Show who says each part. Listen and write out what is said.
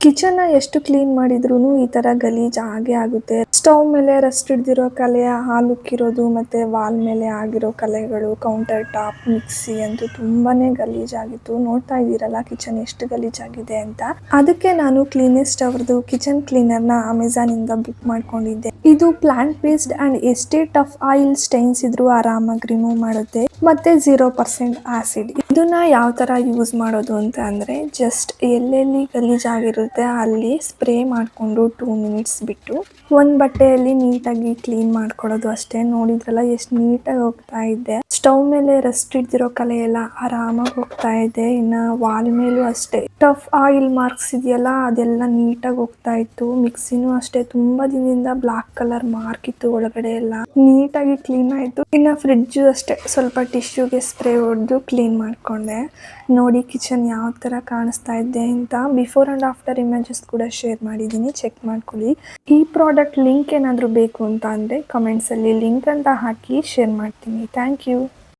Speaker 1: ಕಿಚನ್ನ ಎಷ್ಟು ಕ್ಲೀನ್ ಮಾಡಿದ್ರೂ ಈ ತರ ಗಲೀಜ್ ಆಗೇ ಆಗುತ್ತೆ. ಸ್ಟವ್ ಮೇಲೆ ರಸ್ಟ್ ಹಿಡ್ದಿರೋ ಕಲೆ, ಹಾಲುಕ್ಕಿರೋದು, ಮತ್ತೆ ವಾಲ್ ಮೇಲೆ ಆಗಿರೋ ಕಲೆಗಳು, ಕೌಂಟರ್ ಟಾಪ್, ಮಿಕ್ಸಿ ಅಂತೂ ತುಂಬಾನೇ ಗಲೀಜಾಗಿತ್ತು. ನೋಡ್ತಾ ಇದ್ದೀರಲ್ಲ ಕಿಚನ್ ಎಷ್ಟು ಗಲೀಜಾಗಿದೆ ಅಂತ. ಅದಕ್ಕೆ ನಾನು ಕ್ಲೀನೆಸ್ಟ್ ಅವ್ರದ್ದು ಕಿಚನ್ ಕ್ಲೀನರ್ನ ಅಮೆಝಾನ್ ಇಂದ ಬುಕ್ ಮಾಡ್ಕೊಂಡಿದ್ದೆ. ಇದು ಪ್ಲಾಂಟ್ ಬೇಸ್ಡ್ ಅಂಡ್ ಎಷ್ಟೇ ಟಫ್ ಆಯಿಲ್ ಸ್ಟೈನ್ಸ್ ಇದ್ರೂ ಆರಾಮಾಗಿ ರಿಮೂವ್ ಮಾಡುತ್ತೆ. ಮತ್ತೆ 0% ಆಸಿಡ್. ಇದನ್ನ ಯಾವ ತರ ಯೂಸ್ ಮಾಡೋದು ಅಂತ ಅಂದ್ರೆ, ಜಸ್ಟ್ ಎಲ್ಲೆಲ್ಲಿ ಗಲೀಜಾಗಿರುತ್ತೆ ಅಲ್ಲಿ ಸ್ಪ್ರೇ ಮಾಡಿಕೊಂಡು 2 ಮಿನಿಟ್ಸ್ ಬಿಟ್ಟು ಒಂದ್ ಬಟ್ಟೆಯಲ್ಲಿ ನೀಟಾಗಿ ಕ್ಲೀನ್ ಮಾಡ್ಕೊಳ್ಳೋದು ಅಷ್ಟೇ. ನೋಡಿದ್ರಲ್ಲ ಎಷ್ಟು ನೀಟಾಗಿ ಹೋಗ್ತಾ ಇದೆ. ಸ್ಟವ್ ಮೇಲೆ ರಸ್ಟ್ ಹಿಡ್ದಿರೋ ಕಲೆ ಎಲ್ಲ ಆರಾಮಾಗಿ ಹೋಗ್ತಾ ಇದೆ. ಇನ್ನ ವಾಲ್ ಮೇಲೂ ಅಷ್ಟೇ ಟಫ್ ಆಯಿಲ್ ಮಾರ್ಕ್ಸ್ ಇದೆಯಲ್ಲ ಅದೆಲ್ಲ ನೀಟಾಗಿ ಹೋಗ್ತಾ ಇತ್ತು. ಮಿಕ್ಸಿನೂ ಅಷ್ಟೇ ತುಂಬಾ ದಿನದಿಂದ ಬ್ಲಾಕ್ ಕಲರ್ ಮಾರ್ಕ್ ಇತ್ತು, ಒಳಗಡೆ ಎಲ್ಲ ನೀಟಾಗಿ ಕ್ಲೀನ್ ಆಯ್ತು. ಇನ್ನ ಫ್ರಿಡ್ಜ್ ಅಷ್ಟೇ ಸ್ವಲ್ಪ ಟಿಶ್ಯೂಗೆ ಸ್ಪ್ರೇ ಹೊಡೆದು ಕ್ಲೀನ್ ಮಾಡ್ಕೊಂಡೆ. ನೋಡಿ ಕಿಚನ್ ಯಾವ ತರ ಕಾಣಿಸ್ತಾ ಇದೆ ಅಂತ. ಬಿಫೋರ್ ಅಂಡ್ ಆಫ್ಟರ್ ಇಮೇಜಸ್ ಕೂಡ ಶೇರ್ ಮಾಡಿದ್ದೀನಿ, ಚೆಕ್ ಮಾಡ್ಕೊಳ್ಳಿ. ಈ ಪ್ರಾಡಕ್ಟ್ ಲಿಂಕ್ ಏನಾದರೂ ಬೇಕು ಅಂತ ಅಂದ್ರೆ ಕಮೆಂಟ್ಸ್ ಅಲ್ಲಿ ಲಿಂಕ್ ಅಂತ ಹಾಕಿ ಶೇರ್ ಮಾಡ್ತೀನಿ. Thank you.